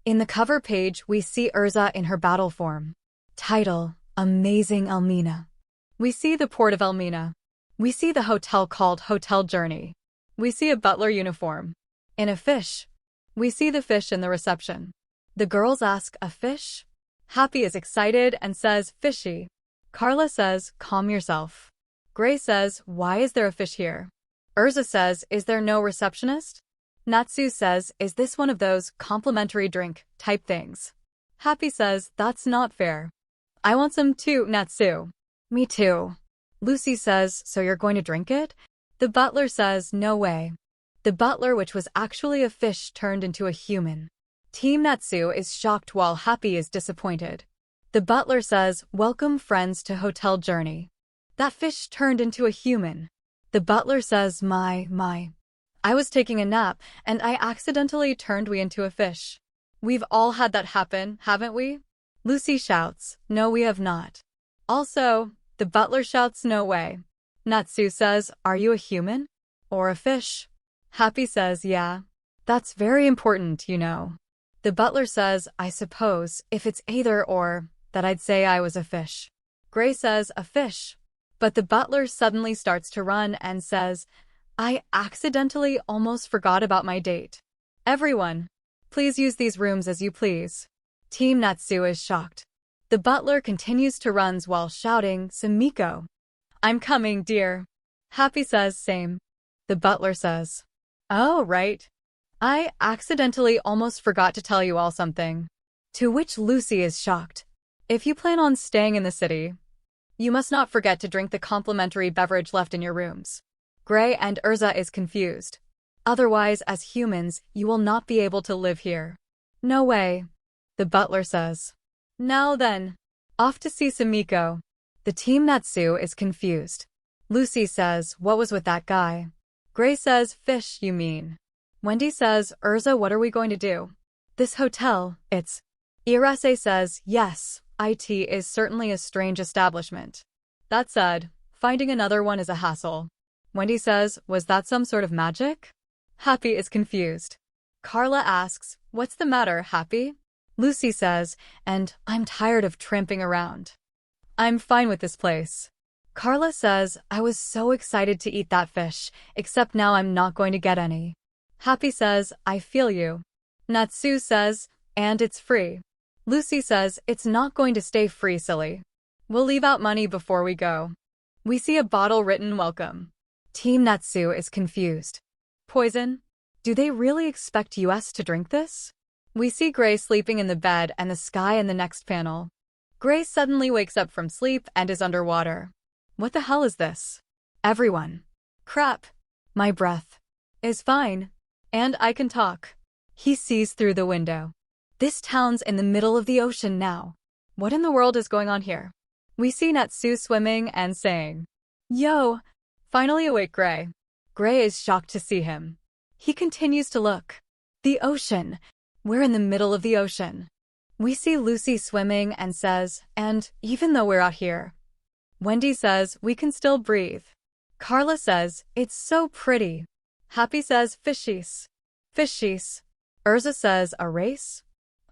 In the cover page, we see Urza in her battle form. Title: Amazing Elmina. We see the port of Elmina. We see the hotel called Hotel Journey. We see a butler uniform. In a fish. We see the fish in the reception. The girls ask, a fish? Happy is excited and says, fishy. Carla says, calm yourself. Gray says, why is there a fish here? Urza says, is there no receptionist? Natsu says, is this one of those complimentary drink type things? Happy says, that's not fair. I want some too, Natsu. Me too. Lucy says, so you're going to drink it? The butler says, no way. The butler, which was actually a fish, turned into a human. Team Natsu is shocked while Happy is disappointed. The butler says, welcome friends to Hotel Journey. That fish turned into a human. The butler says, my. I was taking a nap, and I accidentally turned we into a fish. We've all had that happen, haven't we? Lucy shouts, no we have not. Also, the butler shouts, no way. Natsu says, are you a human? Or a fish? Happy says, yeah. That's very important, you know. The butler says, I suppose, if it's either or, that I'd say I was a fish. Gray says, a fish. But the butler suddenly starts to run and says, I accidentally almost forgot about my date. Everyone, please use these rooms as you please. Team Natsu is shocked. The butler continues to run while shouting, Sumiko. I'm coming, dear. Happy says, same. The butler says, oh, right. I accidentally almost forgot to tell you all something. To which Lucy is shocked. If you plan on staying in the city, you must not forget to drink the complimentary beverage left in your rooms. Gray and Urza is confused. Otherwise, as humans, you will not be able to live here. No way. The butler says. Now then. Off to see Sumiko. The team Natsu is confused. Lucy says, what was with that guy? Gray says, fish, you mean. Wendy says, Urza, what are we going to do? This hotel, it's... Irase says, yes, it is certainly a strange establishment. That said, finding another one is a hassle. Wendy says, was that some sort of magic? Happy is confused. Carla asks, what's the matter, Happy? Lucy says, and I'm tired of tramping around. I'm fine with this place. Carla says, I was so excited to eat that fish, except now I'm not going to get any. Happy says, I feel you. Natsu says, and it's free. Lucy says, it's not going to stay free, silly. We'll leave out money before we go. We see a bottle written welcome. Team Natsu is confused. Poison? Do they really expect us to drink this? We see Gray sleeping in the bed and the sky in the next panel. Gray suddenly wakes up from sleep and is underwater. What the hell is this? Everyone. Crap. My breath is fine. And I can talk. He sees through the window. This town's in the middle of the ocean now. What in the world is going on here? We see Natsu swimming and saying, yo! Finally awake, Gray. Gray is shocked to see him. He continues to look. The ocean. We're in the middle of the ocean. We see Lucy swimming and says, and even though we're out here. Wendy says, we can still breathe. Carla says, it's so pretty. Happy says, fishies. Fishies. Urza says, a race?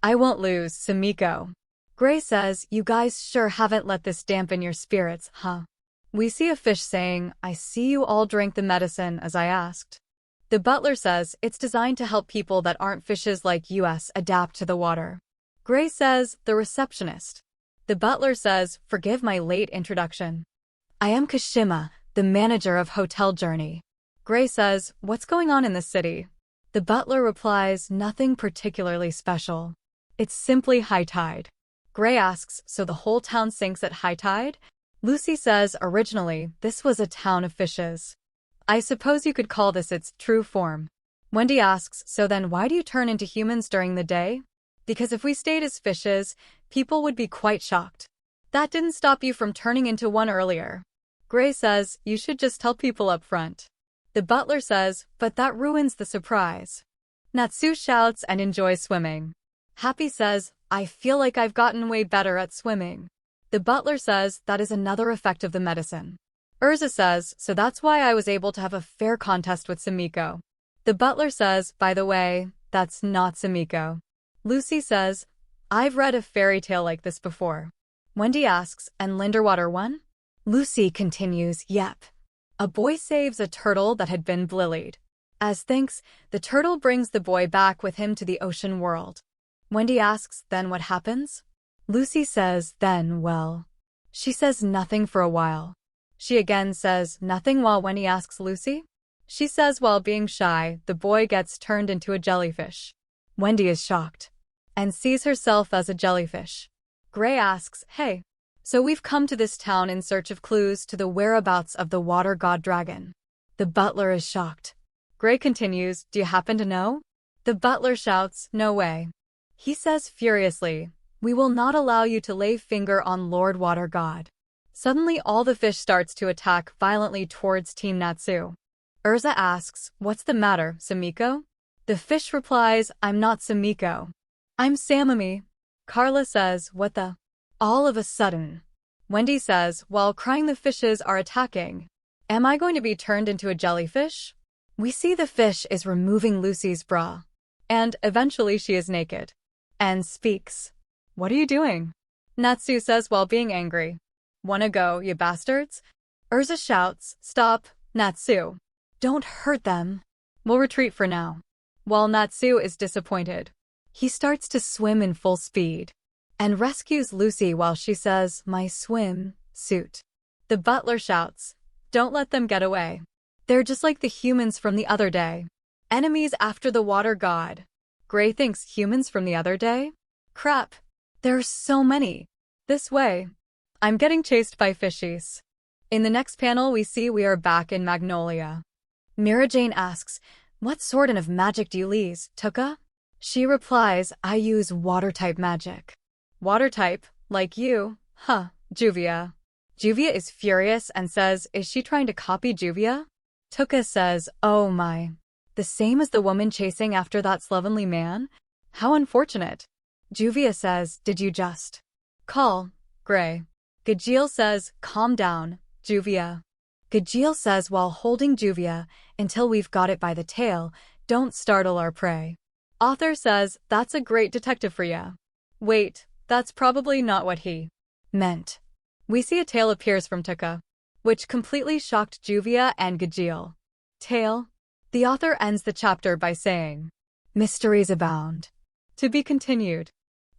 I won't lose, Sumiko. Gray says, you guys sure haven't let this dampen your spirits, huh? We see a fish saying, I see you all drank the medicine as I asked. The butler says, it's designed to help people that aren't fishes like us adapt to the water. Gray says, the receptionist. The butler says, forgive my late introduction. I am Kashima, the manager of Hotel Journey. Gray says, what's going on in the city? The butler replies, nothing particularly special. It's simply high tide. Gray asks, so the whole town sinks at high tide? Lucy says, originally, this was a town of fishes. I suppose you could call this its true form. Wendy asks, so then why do you turn into humans during the day? Because if we stayed as fishes, people would be quite shocked. That didn't stop you from turning into one earlier. Gray says, you should just tell people up front. The butler says, but that ruins the surprise. Natsu shouts and enjoys swimming. Happy says, I feel like I've gotten way better at swimming. The butler says that is another effect of the medicine. Urza says, so that's why I was able to have a fair contest with Sumiko. The butler says, by the way, that's not Sumiko. Lucy says, I've read a fairy tale like this before. Wendy asks, and Linderwater won? Lucy continues, yep. A boy saves a turtle that had been bullied. As thanks, the turtle brings the boy back with him to the ocean world. Wendy asks, then what happens? Lucy says, then, well. She says nothing for a while. She again says nothing while Wendy asks Lucy. She says while being shy, the boy gets turned into a jellyfish. Wendy is shocked and sees herself as a jellyfish. Gray asks, hey, so we've come to this town in search of clues to the whereabouts of the water god dragon. The butler is shocked. Gray continues, do you happen to know? The butler shouts, no way. He says furiously, we will not allow you to lay finger on Lord Water God. Suddenly all the fish starts to attack violently towards Team Natsu. Urza asks, what's the matter, Sumiko? The fish replies, I'm not Sumiko. I'm Samami. Carla says, what the? All of a sudden. Wendy says, while crying the fishes are attacking. Am I going to be turned into a jellyfish? We see the fish is removing Lucy's bra. And eventually she is naked. And speaks. What are you doing? Natsu says while being angry. Wanna go, you bastards? Urza shouts, stop, Natsu. Don't hurt them. We'll retreat for now. While Natsu is disappointed, he starts to swim in full speed and rescues Lucy while she says, my swim suit. The butler shouts, don't let them get away. They're just like the humans from the other day. Enemies after the water god. Gray thinks humans from the other day? Crap. There are so many. This way. I'm getting chased by fishies. In the next panel we see we are back in Magnolia. Mira Jane asks, what sort of magic do you use, Tuka? She replies, I use water-type magic. Water-type, like you? Huh, Juvia. Juvia is furious and says, is she trying to copy Juvia? Tuka says, oh my. The same as the woman chasing after that slovenly man? How unfortunate. Juvia says, did you just call Gray? Gajeel says, calm down, Juvia. Gajeel says while holding Juvia, until we've got it by the tail, don't startle our prey. Author says, that's a great detective for ya. Wait, that's probably not what he meant. We see a tail appears from Tuka, which completely shocked Juvia and Gajeel. Tail? The author ends the chapter by saying, mysteries abound. To be continued.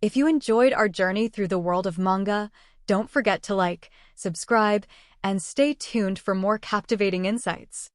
If you enjoyed our journey through the world of manga, don't forget to like, subscribe, and stay tuned for more captivating insights.